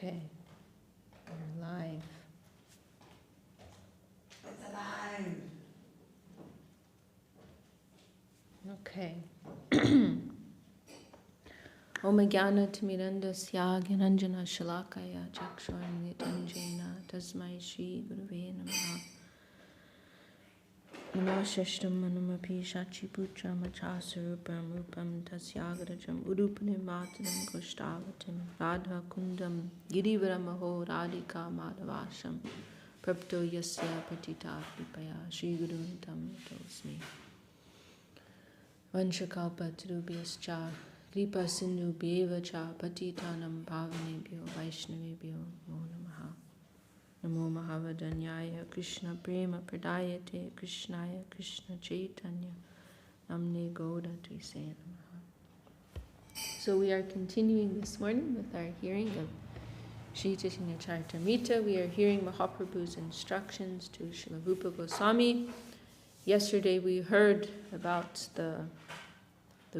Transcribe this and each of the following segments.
Okay, we're live. It's alive. Okay. Om Jnana Timirandasya Gyananjana Shalakaya Chakshuranitanjena Tasmai Shri Gurave Namaha. Namo Shashtam Manumapi Shachi Putra Machasarupam Rupam Tasyagarajam Urupane Matram Koshtavatim Radha Kundam Girivaramaho Radhika Madhavasham Prapto Yasya Patita Vipaya Shri Guruntam Tosmi Vanshakalpa Trubhyascha Kripa Sindhu Bheva Patitanam Pavanebhyo Vaishnavebhyo Namo Namaha. Namo Mahavadanyaya Krishna Prema Pradayate Krishnaya Krishna Chaitanya Namne Gauda Trise Namaha. So we are continuing this morning with our hearing of Sri Chaitanya Charitamrita. We are hearing Mahaprabhu's instructions to Srila Rupa Goswami. Yesterday we heard about the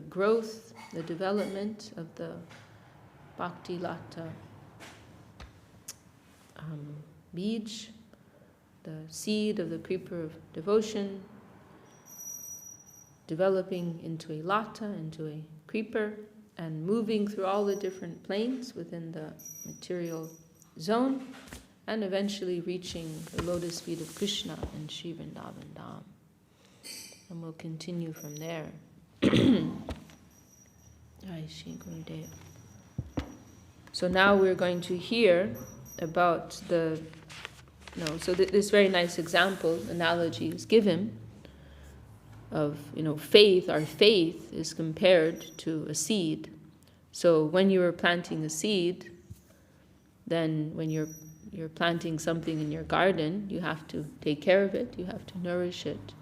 growth, the development of the Bhakti Lata Bij, the seed of the creeper of devotion, developing into a lata, into a creeper, and moving through all the different planes within the material zone, and eventually reaching the lotus feet of Krishna in Sri Vrindavan Dham. And we'll continue from there. So now we're going to hear about this very nice example, analogy is given of, faith. Our faith is compared to a seed. So when you are planting a seed, then when you're planting something in your garden, you have to take care of it, you have to nourish it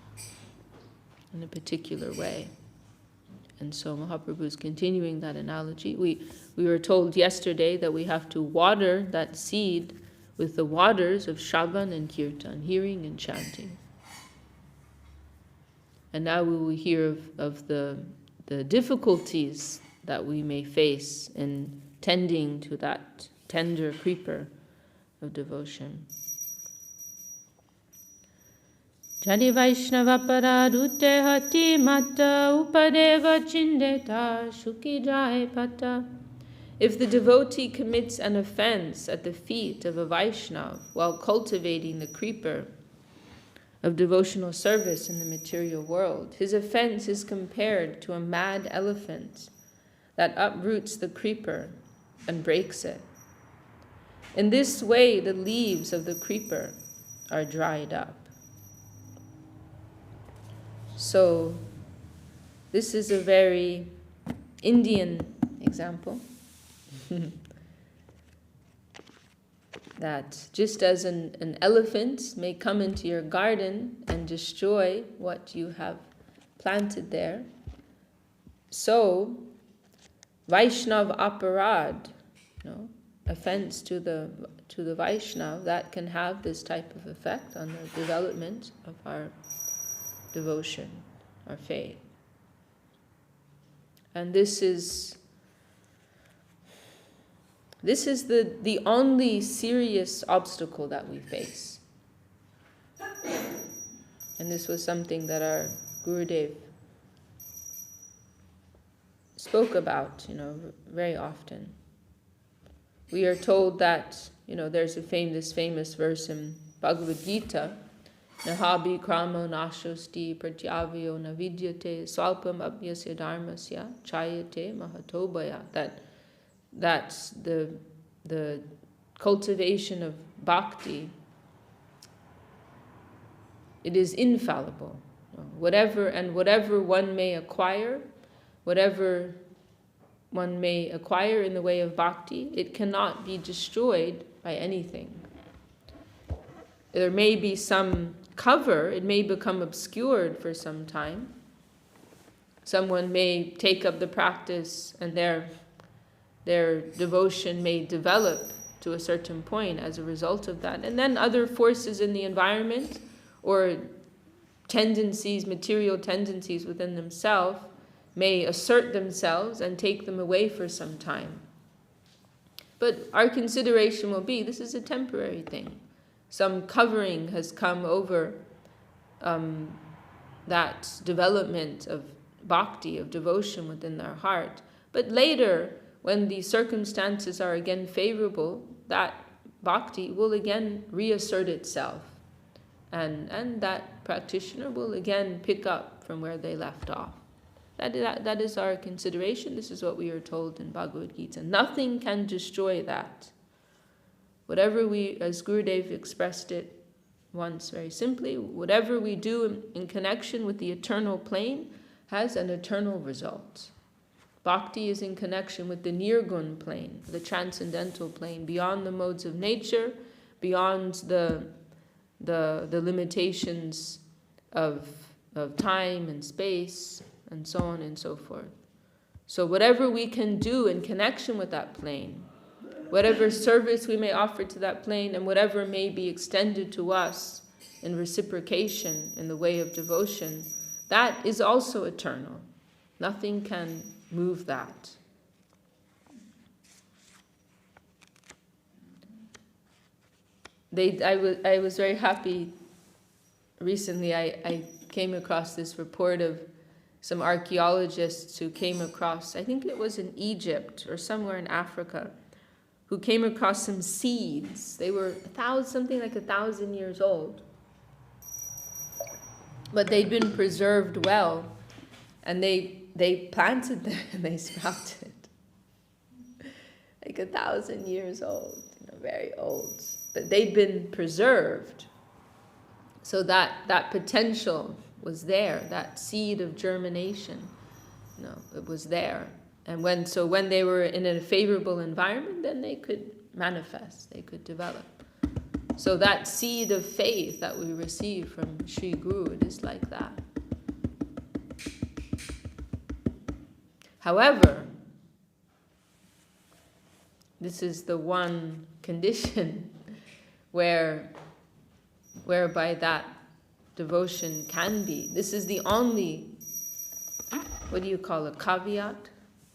in a particular way. And so Mahaprabhu is continuing that analogy. We were told yesterday that we have to water that seed with the waters of Shravan and Kirtan, hearing and chanting. And now we will hear of the difficulties that we may face in tending to that tender creeper of devotion. Jadi Vaishnava paradute hati mata upadeva chindeta shuki jai pata. If the devotee commits an offense at the feet of a Vaishnava while cultivating the creeper of devotional service in the material world, his offense is compared to a mad elephant that uproots the creeper and breaks it. In this way, the leaves of the creeper are dried up. So, this is a very Indian example. That just as an elephant may come into your garden and destroy what you have planted there, so Vaishnav aparad, offense to the Vaishnav, that can have this type of effect on the development of our devotion, our faith. And this is the only serious obstacle that we face. And this was something that our Gurudev spoke about, very often. We are told that, there's this famous verse in Bhagavad Gita, Nahabi kramo nashosti pratyavyo navidyate swalpam abhyasya dharmasya chayate mahatobaya. That's the cultivation of bhakti. It is infallible. Whatever one may acquire, whatever one may acquire in the way of bhakti, it cannot be destroyed by anything. There may be some cover, it may become obscured for some time. Someone may take up the practice and their devotion may develop to a certain point as a result of that. And then other forces in the environment or tendencies, material tendencies within themselves may assert themselves and take them away for some time. But our consideration will be, this is a temporary thing. Some covering has come over that development of bhakti, of devotion within their heart. But later, when the circumstances are again favorable, that bhakti will again reassert itself. And that practitioner will again pick up from where they left off. That is our consideration. This is what we are told in Bhagavad Gita. Nothing can destroy that. Whatever we, as Gurudev expressed it once very simply, whatever we do in connection with the eternal plane has an eternal result. Bhakti is in connection with the nirgun plane, the transcendental plane, beyond the modes of nature, beyond the limitations of time and space, and so on and so forth. So whatever we can do in connection with that plane, whatever service we may offer to that plane, and whatever may be extended to us in reciprocation in the way of devotion, that is also eternal. Nothing can move that. I was very happy recently. I came across this report of some archaeologists who came across, I think it was in Egypt or somewhere in Africa, who came across some seeds. They were something like 1,000 years old. But they'd been preserved well, and they planted them and they sprouted. Like 1,000 years old, very old. But they'd been preserved. So that potential was there, that seed of germination, it was there. And when they were in a favorable environment, then they could manifest, they could develop. So that seed of faith that we receive from Sri Guru, it is like that. However, this is the one condition whereby that devotion can be. This is the only, what do you call it, caveat?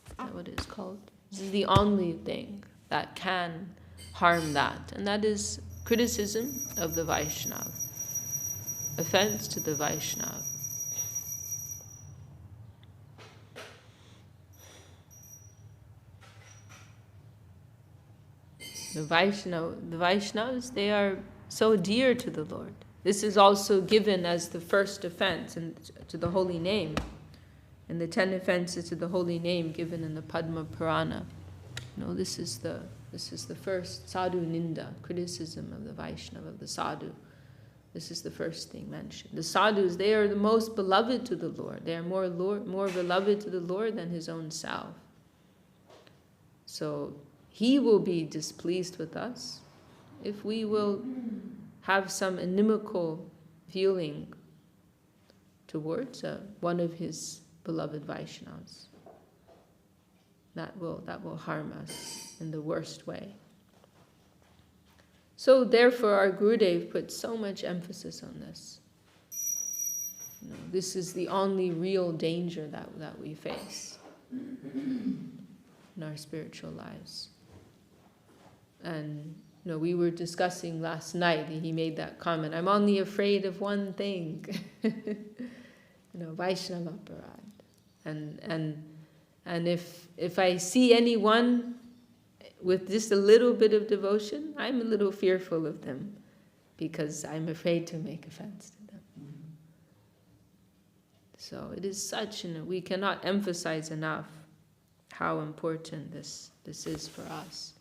Is that what it's called? This is the only thing that can harm that, and that is criticism of the Vaishnava, offense to the Vaishnava. The Vaishnavas, they are so dear to the Lord. This is also given as the first offense to the holy name, and the 10 offenses to the holy name given in the Padma Purana. This is the first sadhu ninda, criticism of the Vaishnava, of the sadhu. This is the first thing mentioned. The sadhus, they are the most beloved to the Lord. They are more beloved to the Lord than his own self. So he will be displeased with us if we will have some inimical feeling towards one of his beloved Vaishnavas. That will harm us in the worst way. So therefore our Gurudev put so much emphasis on this. This is the only real danger that we face in our spiritual lives. And we were discussing last night, and he made that comment, I'm only afraid of one thing, Vaishnava Aparad. And if I see anyone with just a little bit of devotion, I'm a little fearful of them, because I'm afraid to make offense to them. So it is such, we cannot emphasize enough how important this is for us.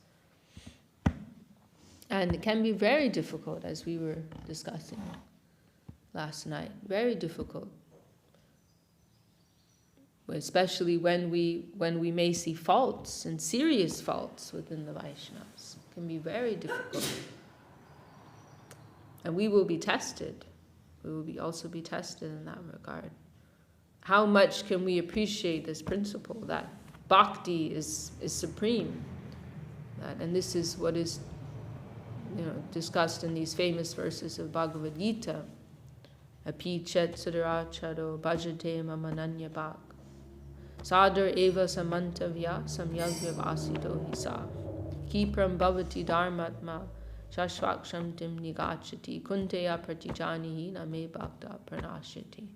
And it can be very difficult, as we were discussing last night. Very difficult. Especially when we may see faults, and serious faults within the Vaishnavas. It can be very difficult. And we will be tested. We will also be tested in that regard. How much can we appreciate this principle that bhakti is supreme? And this is what is discussed in these famous verses of Bhagavad Gita. Api chet sadaracharo bhajate mamananya bhak. Sadar eva samantavya samyagya vasito hisa. Kipram bhavati dharmatma shashvaksham tim nigachati kunteya pratijanihi name bhakta pranashati.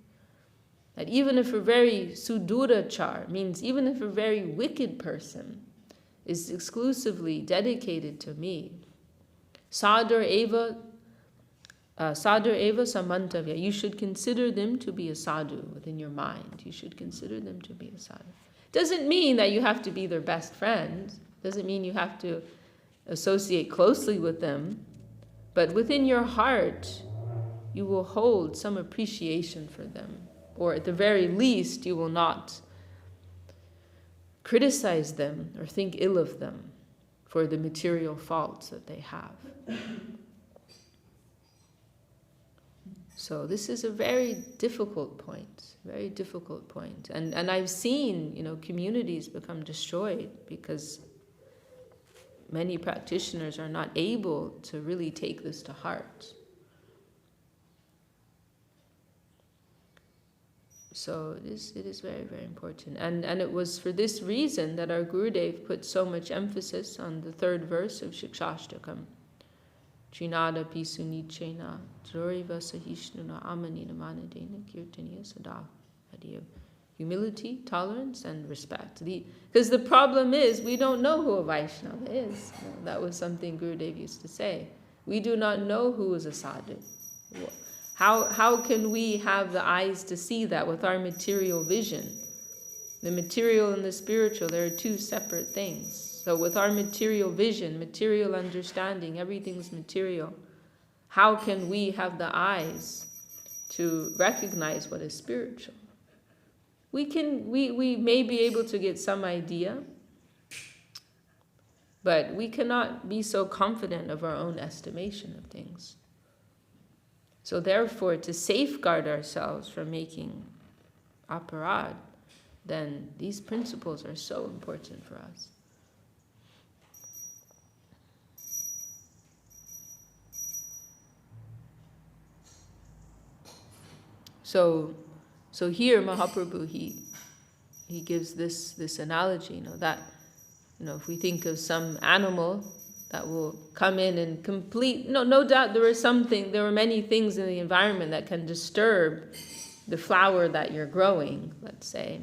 That even if a very sudurachar, means even if a very wicked person is exclusively dedicated to me, sadhur eva samantavya, you should consider them to be a sadhu within your mind. You should consider them to be a sadhu. Doesn't mean that you have to be their best friend. Doesn't mean you have to associate closely with them. But within your heart, you will hold some appreciation for them. Or at the very least, you will not criticize them or think ill of them for the material faults that they have. So this is a very difficult point, very difficult point. And I've seen, communities become destroyed because many practitioners are not able to really take this to heart. So it is very, very important. And it was for this reason that our Gurudev put so much emphasis on the third verse of Shikshashtakam. Trinada pisunichena droriva sahishnuna amanina manadena kirtaniya sada. Humility, tolerance, and respect. Because the problem is, we don't know who a Vaishnava is. That was something Gurudev used to say. We do not know who is a sadhu. How can we have the eyes to see that with our material vision? The material and the spiritual, there are two separate things. So with our material vision, material understanding, everything's material. How can we have the eyes to recognize what is spiritual? We may be able to get some idea, but we cannot be so confident of our own estimation of things. So therefore, to safeguard ourselves from making aparad, then these principles are so important for us. So here Mahaprabhu, he gives this analogy, that if we think of some animal that will come in and no doubt there are many things in the environment that can disturb the flower that you're growing, let's say.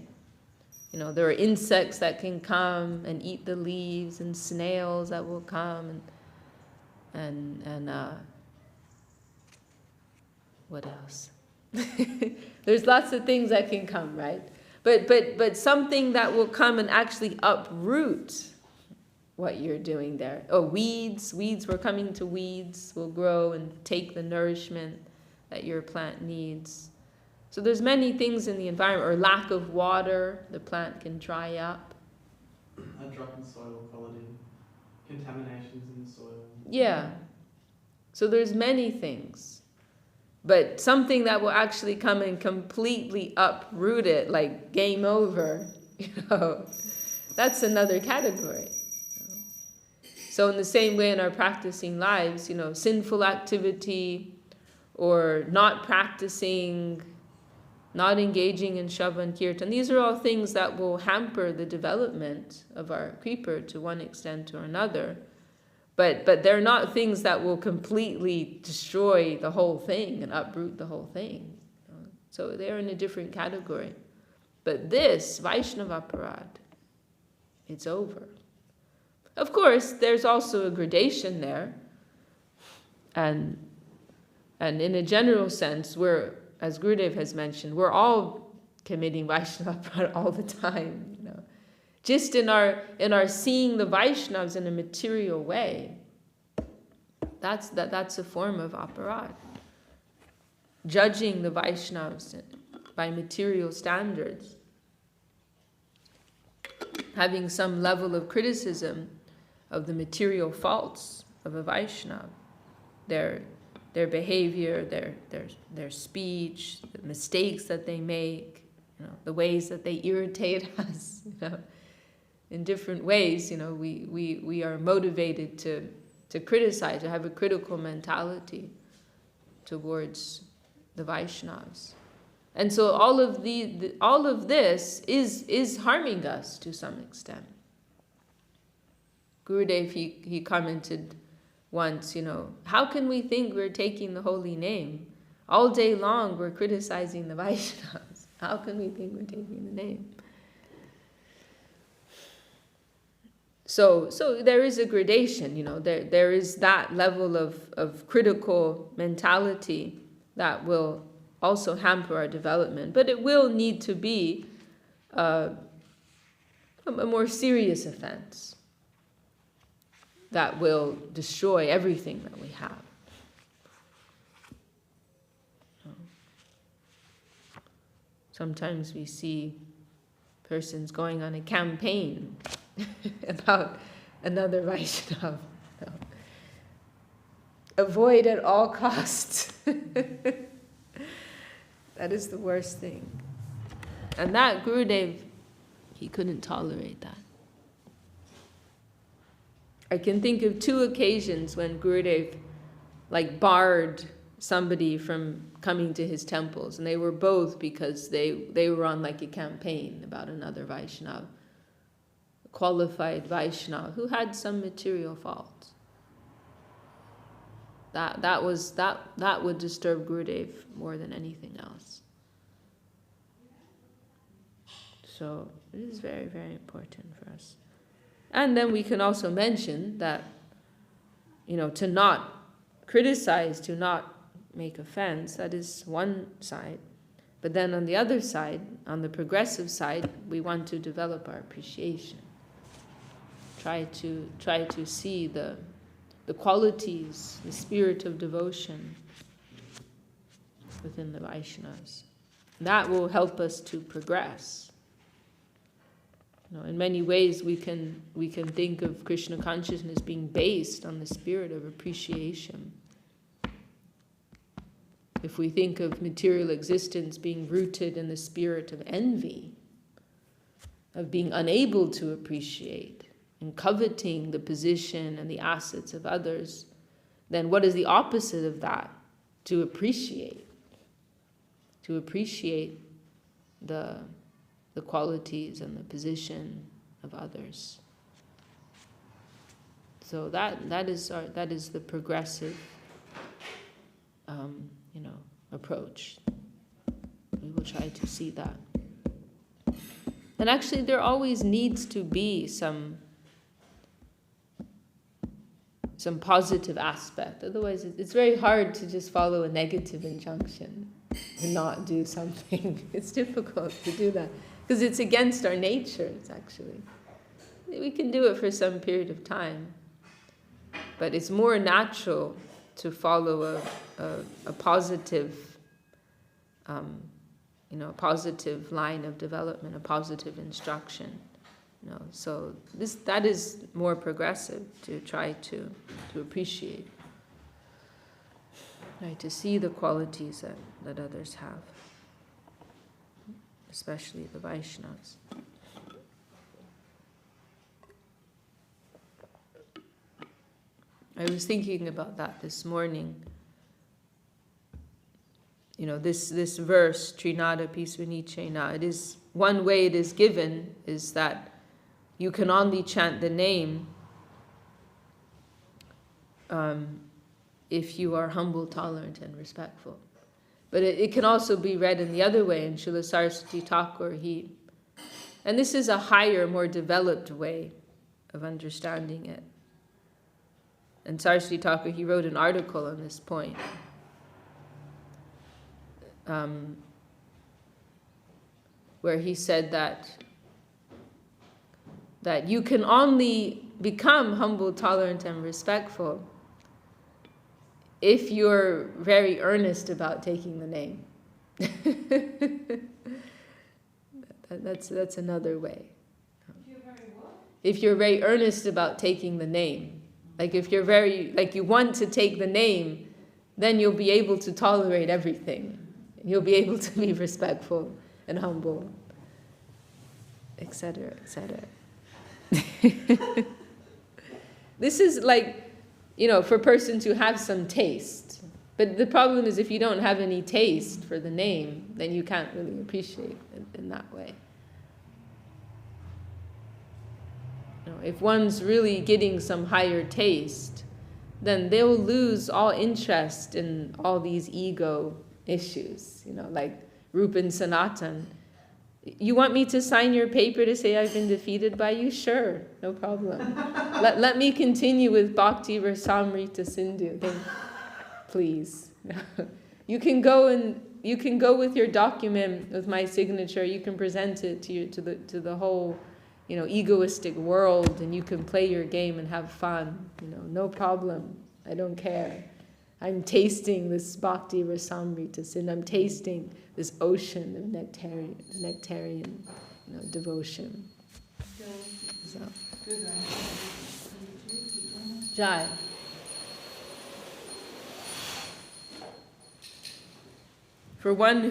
There are insects that can come and eat the leaves, and snails that will come, and what else? There's lots of things that can come, right? But something that will come and actually uproot what you're doing there. Oh, weeds, we're coming to weeds, will grow and take the nourishment that your plant needs. So there's many things in the environment, or lack of water, the plant can dry up. A drop in soil quality, contaminations in the soil. Yeah. So there's many things. But something that will actually come and completely uproot it, like game over, that's another category. So in the same way in our practicing lives, sinful activity or not practicing, not engaging in Shravan Kirtan, these are all things that will hamper the development of our creeper to one extent or another. But they're not things that will completely destroy the whole thing and uproot the whole thing. So they're in a different category. But this, Vaishnava Aparad, it's over. Of course, there's also a gradation there. And in a general sense, as Gurudev has mentioned, we're all committing Vaishnava Aparad all the time, Just in our seeing the Vaishnavas in a material way, that's a form of aparad. Judging the Vaishnavas by material standards, having some level of criticism of the material faults of a Vaishnava, their behavior, their speech, the mistakes that they make, the ways that they irritate us, In different ways, we are motivated to criticize, to have a critical mentality towards the Vaishnavas. And so all of this is harming us to some extent. Gurudev, he commented once, how can we think we're taking the holy name? All day long we're criticizing the Vaishnavas. How can we think we're taking the name? So there is a gradation, there is that level of critical mentality that will also hamper our development, but it will need to be a more serious offense that will destroy everything that we have. Sometimes we see persons going on a campaign about another Vaishnava. Avoid at all costs. That is the worst thing. And that Gurudev, he couldn't tolerate that. I can think of 2 occasions when Gurudev barred somebody from coming to his temples, and they were both because they were on a campaign about another Vaishnava, a qualified Vaishnava who had some material faults. That would disturb Gurudev more than anything else. So it is very, very important for us. And then we can also mention that, to not criticize, to not make offense, that is one side. But then on the other side, on the progressive side, we want to develop our appreciation. Try to see the qualities, the spirit of devotion within the Vaishnavas. That will help us to progress. In many ways, we can think of Krishna consciousness being based on the spirit of appreciation. If we think of material existence being rooted in the spirit of envy, of being unable to appreciate, and coveting the position and the assets of others, then what is the opposite of that? To appreciate. To appreciate the qualities and the position of others. So that is the progressive approach. We will try to see that. And actually there always needs to be some positive aspect. Otherwise it's very hard to just follow a negative injunction and not do something. It's difficult to do that because it's against our nature. It's actually, we can do it for some period of time, but it's more natural to follow a positive, a positive line of development, a positive instruction. So that is more progressive, to try to appreciate, try to see the qualities that others have, especially the Vaishnavas. I was thinking about that this morning. This verse, Trinada Pisvanichena, it is one way it is given is that you can only chant the name if you are humble, tolerant, and respectful. But it can also be read in the other way, in Srila Saraswati Thakur. And this is a higher, more developed way of understanding it. And Saraswati Thakur, he wrote an article on this point. Where he said that you can only become humble, tolerant, and respectful if you're very earnest about taking the name. That's another way. If you're very earnest about taking the name, if you're you want to take the name, then you'll be able to tolerate everything. You'll be able to be respectful and humble, etc., etc. This is for persons who have some taste. But the problem is if you don't have any taste for the name, then you can't really appreciate it in that way. if one's really getting some higher taste, then they'll lose all interest in all these ego issues, like Rupa and Sanatan. You want me to sign your paper to say I've been defeated by you? Sure, no problem. Let me continue with Bhakti Rasamrita Sindhu. Please. You can go with your document with my signature. You can present it to the whole, egoistic world, and you can play your game and have fun. No problem. I don't care. I'm tasting this Bhakti Rasamrita Sindhu. I'm tasting this ocean of nectarian devotion. So. Jai. For one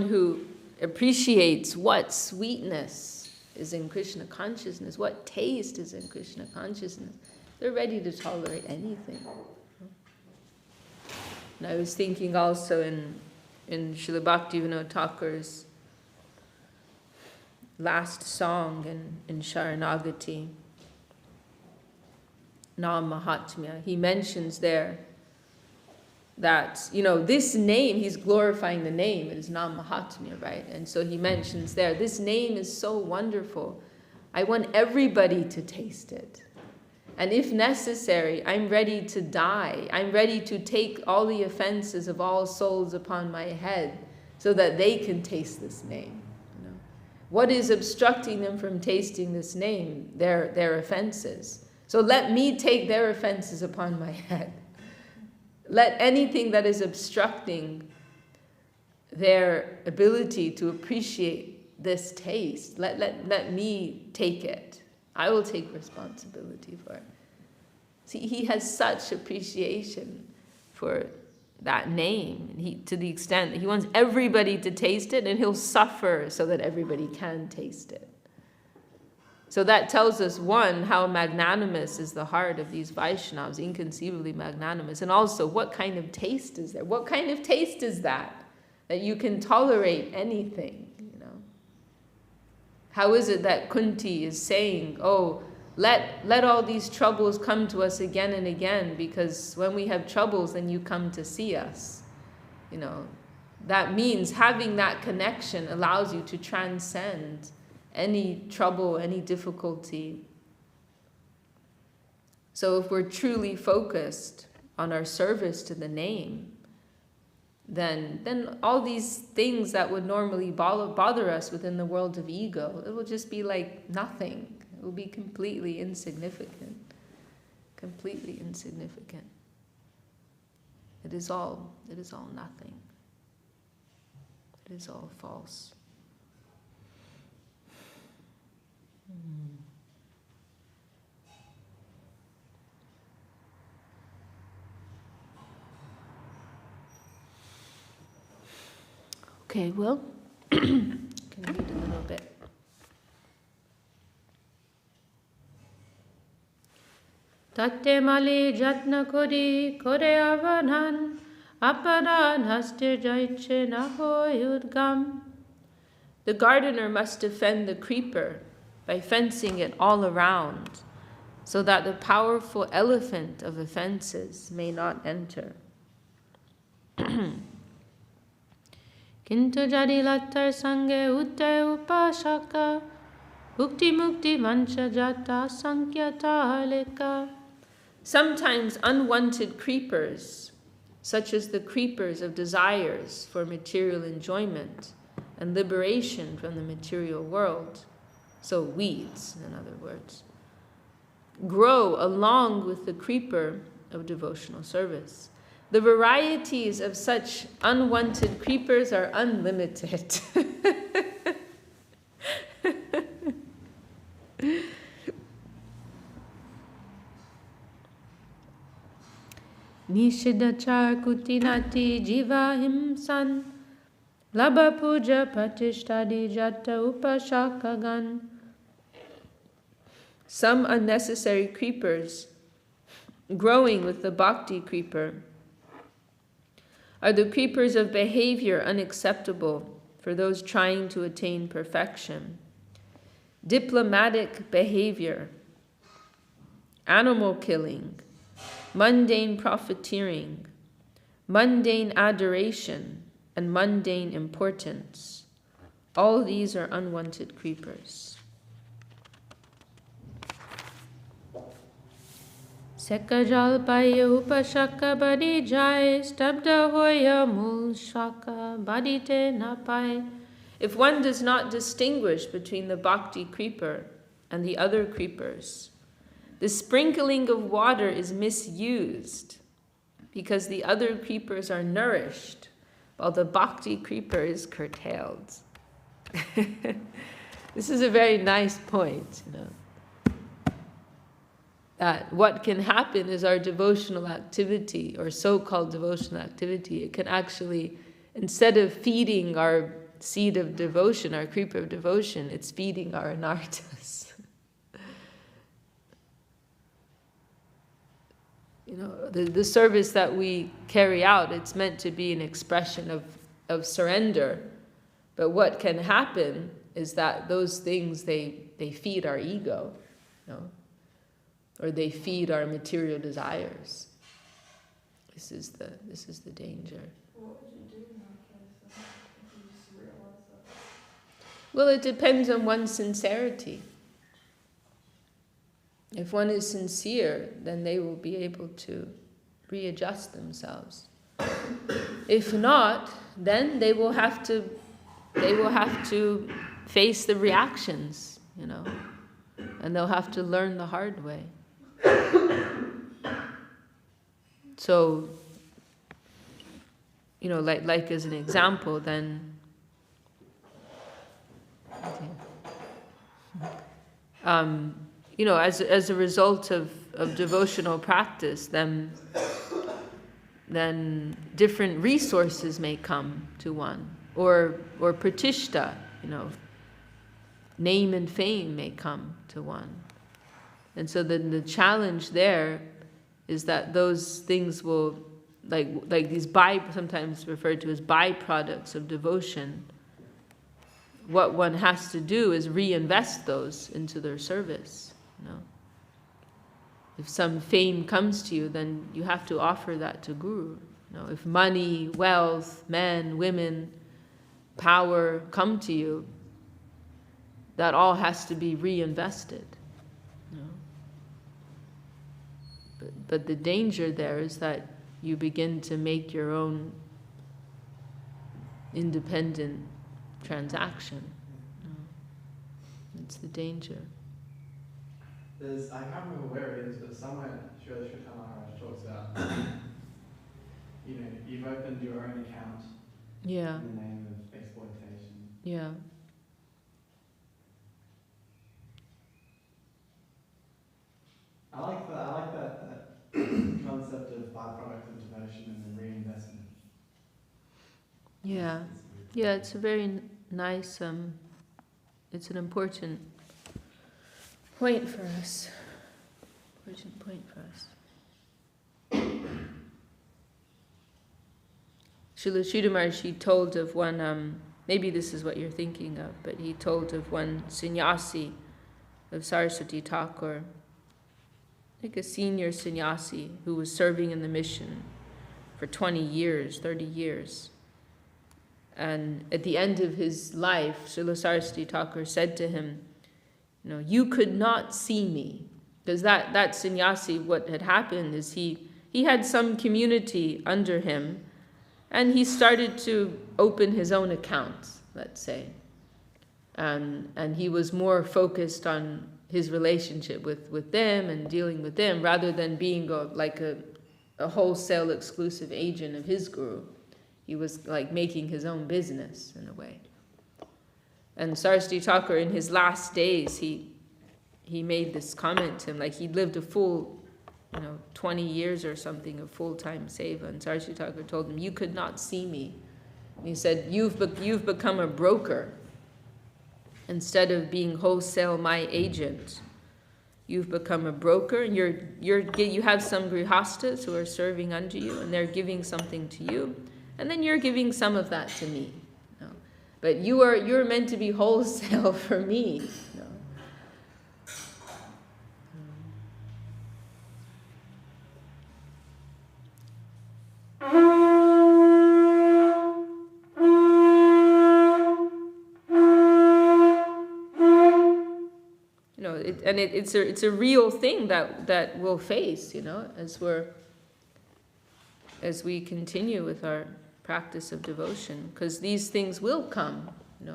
who appreciates what sweetness is in Krishna consciousness, what taste is in Krishna consciousness, they're ready to tolerate anything. And I was thinking also in Srila Bhaktivinoda Thakur's last song in Sharanagati, Nam Mahatmya, he mentions there that, this name, he's glorifying the name, it is Nam Mahatmya, right? And so he mentions there, this name is so wonderful, I want everybody to taste it. And if necessary, I'm ready to die. I'm ready to take all the offenses of all souls upon my head so that they can taste this name. What is obstructing them from tasting this name? Their offenses. So let me take their offenses upon my head. Let anything that is obstructing their ability to appreciate this taste, let me take it. I will take responsibility for it. See, he has such appreciation for that name, to the extent that he wants everybody to taste it, and he'll suffer so that everybody can taste it. So that tells us, one, how magnanimous is the heart of these Vaishnavas, inconceivably magnanimous, and also what kind of taste is there? What kind of taste is that you can tolerate anything? How is it that Kunti is saying, let all these troubles come to us again and again, because when we have troubles, then you come to see us. That means having that connection allows you to transcend any trouble, any difficulty. So if we're truly focused on our service to the name, then all these things that would normally bother us within the world of ego, it will just be like nothing. It will be completely insignificant. Completely insignificant. It is all nothing. It is all false. Okay, well, can read a little bit. Tatte male jatna kori kore avanan aparan haste jaiche naho yudgam. The gardener must defend the creeper by fencing it all around, so that the powerful elephant of offenses may not enter. Kintu jadi lattar sange utte upashaka ukti mukti vancha jata sankyata halika. Sometimes unwanted creepers, such as the creepers of desires for material enjoyment and liberation from the material world, so weeds, in other words, grow along with the creeper of devotional service. The varieties of such unwanted creepers are unlimited. Nishidachar kutinati jiva himsan labha puja patishtadi jata upashakagan. Some unnecessary creepers growing with the bhakti creeper are the creepers of behavior unacceptable for those trying to attain perfection. diplomatic behavior, animal killing, mundane profiteering, mundane adoration, and mundane importance. All these are unwanted creepers. Sekajalpaya upashaka badijai stabda hoya mul shaka badite napai. If one does not distinguish between the bhakti creeper and the other creepers, the sprinkling of water is misused because the other creepers are nourished while the bhakti creeper is curtailed. This is a very nice point, that what can happen is our devotional activity, or so-called devotional activity, it can actually, instead of feeding our seed of devotion, our creeper of devotion, it's feeding our anarthas. The service that we carry out, it's meant to be an expression of surrender. But what can happen is that those things, they feed our ego, or they feed our material desires. This is the danger. What would you do in that case if you just realize that? Well, it depends on one's sincerity. If one is sincere, then they will be able to readjust themselves. If not, then they will have to face the reactions, and they'll have to learn the hard way. So, like as an example, then, as a result of devotional practice, then different resources may come to one, or pratishta, name and fame may come to one. And so then the challenge there is that those things will, like these sometimes referred to as byproducts of devotion, what one has to do is reinvest those into their service. If some fame comes to you, then you have to offer that to Guru. If money, wealth, men, women, power come to you, that all has to be reinvested. But the danger there is that you begin to make your own independent transaction. It's the danger. I can't remember where it is, but somewhere Sriyukta Maharaj talks about, you've opened your own account in the name of exploitation. Yeah. I like that concept of byproduct of devotion and then reinvestment. Yeah. Yeah, it's a very nice, it's an important point for us. Important point for us. Srila Sridhar Maharaj told of one, maybe this is what you're thinking of, but he told of one sannyasi of Saraswati Thakur, like a senior sannyasi who was serving in the mission for 20 years, 30 years. And at the end of his life, Srila Saraswati Thakur said to him, you could not see me. Because that sannyasi, what had happened is he had some community under him, and he started to open his own accounts, let's say. And he was more focused on his relationship with them and dealing with them, rather than being a wholesale exclusive agent of his guru. He was like making his own business in a way. And Saraswati Thakur, in his last days, he made this comment to him, like he'd lived a full 20 years or something of full-time seva, and Saraswati Thakur told him, you could not see me. And he said, you've become a broker. Instead of being wholesale my agent, you've become a broker, and you have some grihastas who are serving under you, and they're giving something to you, and then you're giving some of that to me. But you're meant to be wholesale for me. it's a real thing that we'll face, as we continue with our practice of devotion, because these things will come,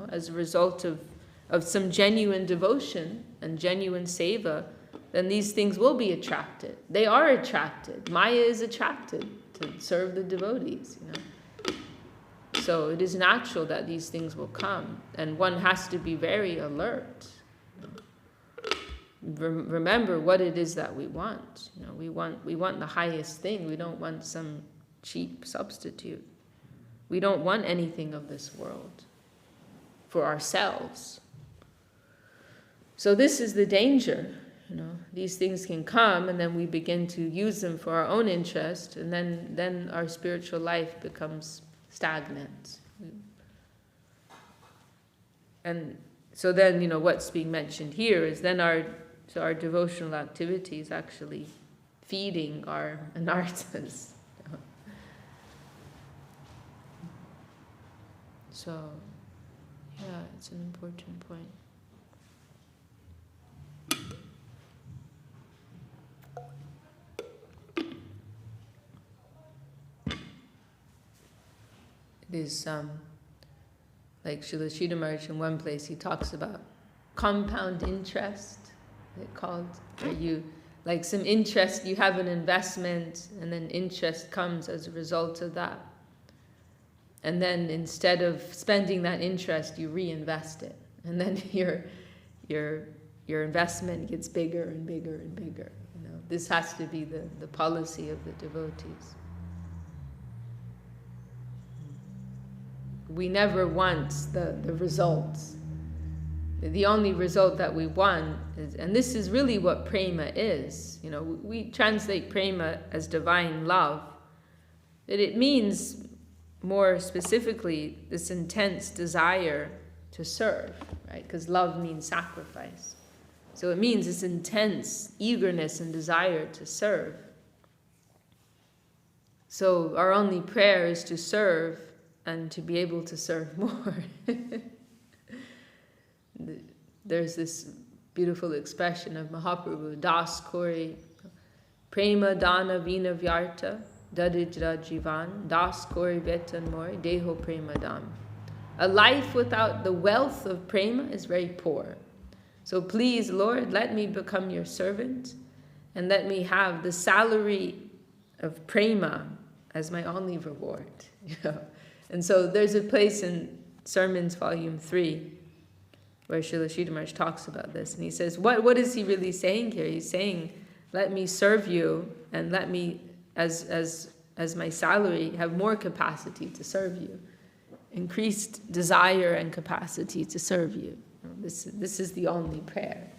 as a result of some genuine devotion and genuine seva. Then these things will be attracted. They are attracted. Maya is attracted to serve the devotees, So it is natural that these things will come, and one has to be very alert. Remember what it is that we want. We want the highest thing. We don't want some cheap substitute. We don't want anything of this world for ourselves. So this is the danger. These things can come, and then we begin to use them for our own interest, and then our spiritual life becomes stagnant. And so then, what's being mentioned here is then our devotional activity is actually feeding our anarthas. So, yeah, it's an important point. It is like Srila Sridhar Maharaj in one place, he talks about compound interest, it's called, where you, like some interest, you have an investment, and then interest comes as a result of that. And then instead of spending that interest, you reinvest it. And then your investment gets bigger and bigger and bigger. This has to be the policy of the devotees. We never want the results. The only result that we want is, and this is really what prema is. We translate prema as divine love, but it means more specifically this intense desire to serve, right? Because love means sacrifice. So it means this intense eagerness and desire to serve. So our only prayer is to serve and to be able to serve more. There's this beautiful expression of Mahaprabhu, Das Kori, Prema Dana Vina Vyarta, Dadijra Jivan, Das Kori Vetan Mori, Deho Prema Dam. A life without the wealth of prema is very poor. So please, Lord, let me become your servant, and let me have the salary of prema as my only reward. And so there's a place in Sermons, Volume 3, where Srila Sridhar Maharaj talks about this. And he says, what is he really saying here? He's saying, let me serve you, and let me, as my salary, have more capacity to serve you. Increased desire and capacity to serve you. This is the only prayer.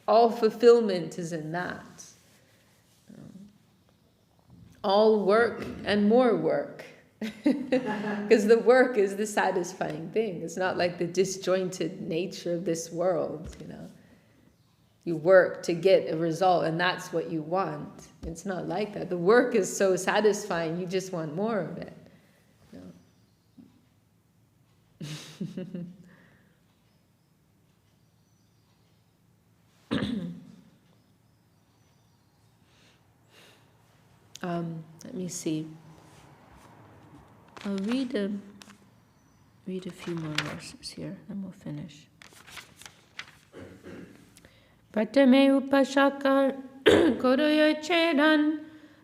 All fulfillment is in that. All work and more work. Because the work is the satisfying thing. It's not like the disjointed nature of this world, You work to get a result, and that's what you want. It's not like that. The work is so satisfying, you just want more of it. Let me see. I'll read a few more verses here, and we'll finish. Pratame upashaka koroyo chedan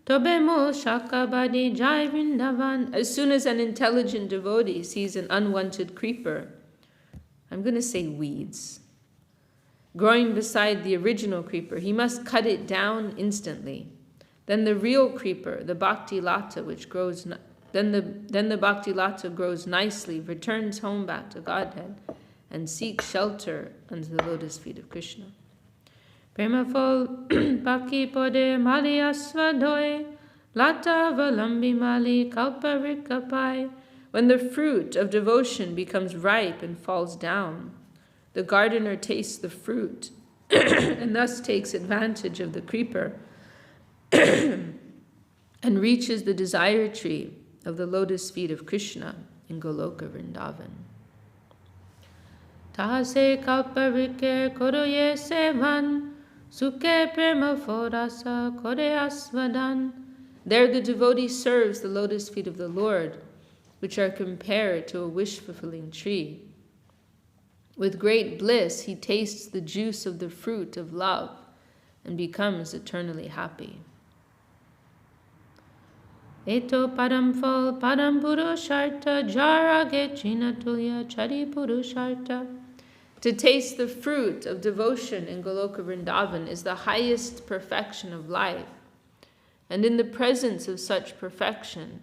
tobemo shakabadi jai vrindavan. As soon as an intelligent devotee sees an unwanted creeper, I'm going to say weeds, growing beside the original creeper, he must cut it down instantly. Then the real creeper, the Bhakti Lata, which grows, then the Bhakti Lata grows nicely, returns home back to Godhead, and seeks shelter under the lotus feet of Krishna. Premafol Bhakti Pode Mali Asvadoy Lata Valambi Mali Kalparikapai. When the fruit of devotion becomes ripe and falls down, the gardener tastes the fruit and thus takes advantage of the creeper and reaches the desire tree of the lotus feet of Krishna in Goloka Vrindavan. Tahase kalparike koroye sevan Sukhe prema forasa kore asvadan. There the devotee serves the lotus feet of the Lord, which are compared to a wish-fulfilling tree. With great bliss, he tastes the juice of the fruit of love and becomes eternally happy. Eto padam phal padam purusharta jarage chinatulya chari purusharta. To taste the fruit of devotion in Goloka Vrindavan is the highest perfection of life. And in the presence of such perfection,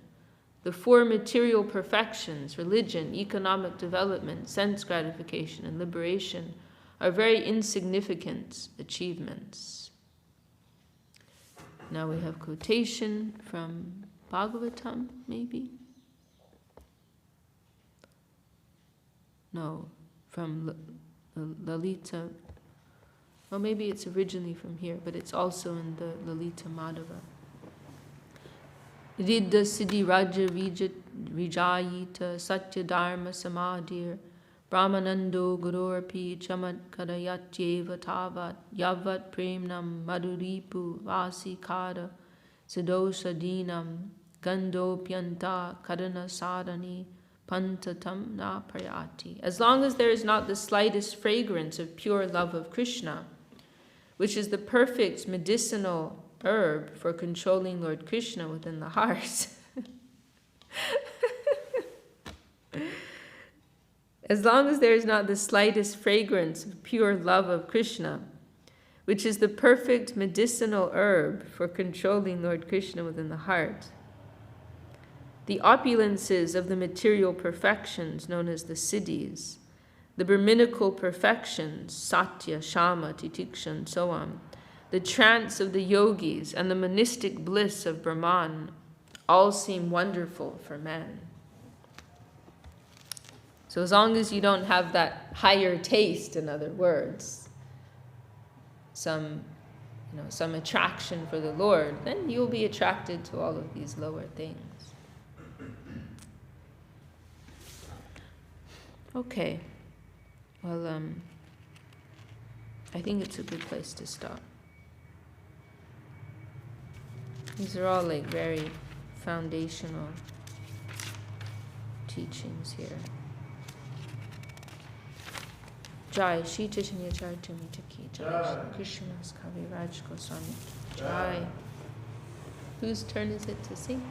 the four material perfections, religion, economic development, sense gratification, and liberation, are very insignificant achievements. Now we have quotation from Bhagavatam, maybe? No, from Lalita. Or maybe it's originally from here, but it's also in the Lalita Madhava. Riddha Siddhi Raja Vijayita Satya Dharma Samadhir Brahmanando Gururpi Chamat Kadayatyeva Tavat Yavat Premnam Madhuripu Vasikara Sidosha Dinam Gandopyanta Kadana Sadhani Pantatam Na Prayati. As long as there is not the slightest fragrance of pure love of Krishna, which is the perfect medicinal herb for controlling Lord Krishna within the heart. As long as there is not the slightest fragrance of pure love of Krishna, which is the perfect medicinal herb for controlling Lord Krishna within the heart, the opulences of the material perfections known as the siddhis, the Brahminical perfections, satya, shama, titiksha, and so on, the trance of the yogis, and the monistic bliss of Brahman all seem wonderful for man. So as long as you don't have that higher taste, in other words, some attraction for the Lord, then you'll be attracted to all of these lower things. Okay. Well, I think it's a good place to stop. These are all like very foundational teachings here. Jai Shri Chaitanya Charitamrita Ki Jai Krishna's Kaviraj Goswami Jai. Whose turn is it to sing?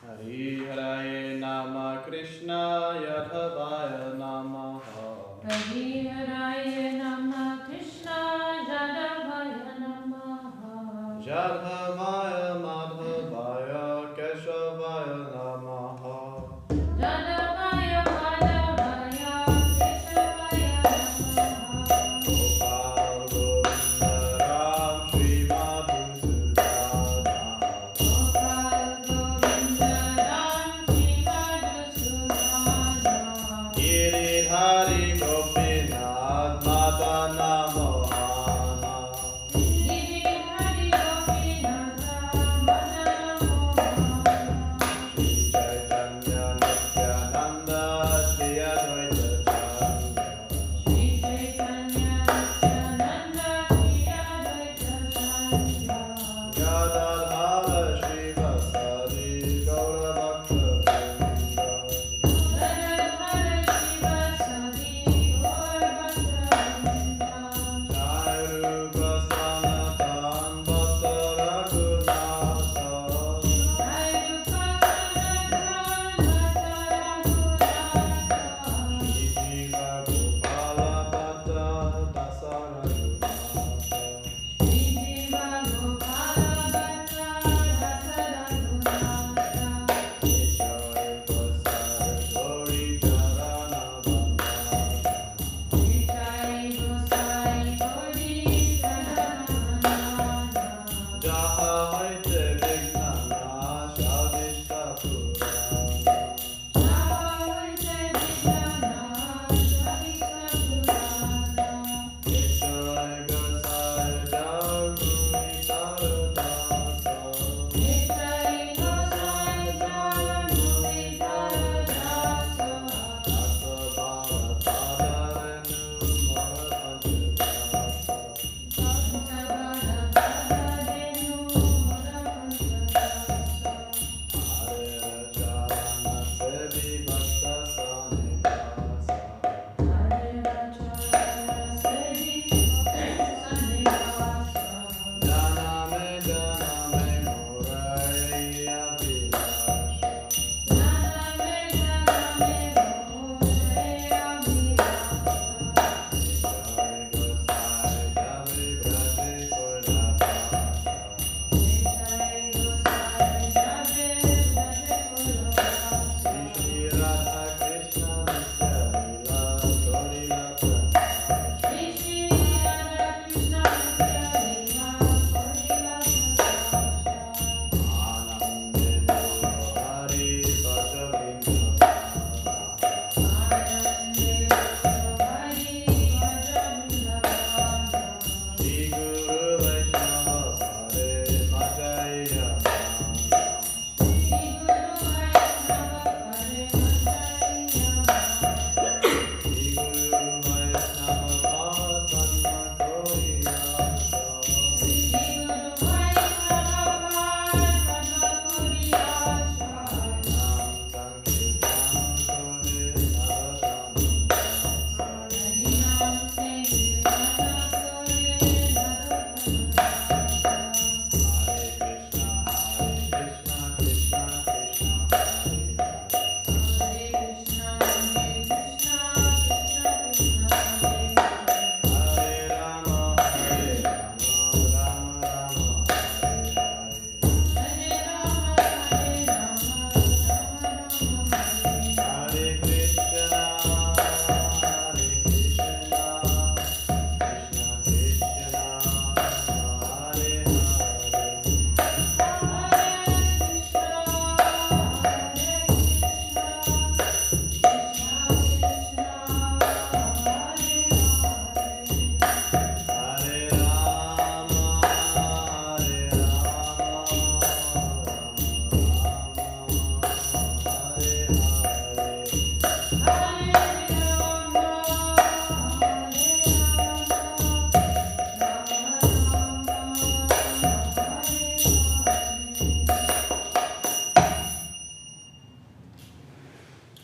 Hari Haraye Nama Krishna Yadhavaya Namaha. Hari Haraye Nama Krishna Yadavaya Namaha. Yadhavaya Madhavaya Keshavaya Namaha. Yadavaya Madhavaya Keshavaya Namaha. Gopal Govinda Ram Shri Madhusudana. Gopal Govinda Ram Shri Madhusudana. Giridhari Gopinath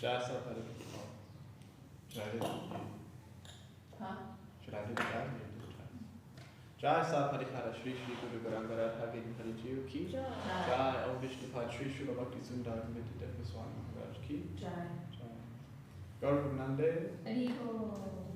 Jai Sapari. Should I do it? Huh? Should I do the Jai? Jai Sapari Shri Shri Guru Garangara Hagin Hari Jiu Ki. Jai Om Vishnupad Shri Shri Bhakti Sundar Committed Swami Maharaj Ki. Jai. Gaurav Nande. Haribo.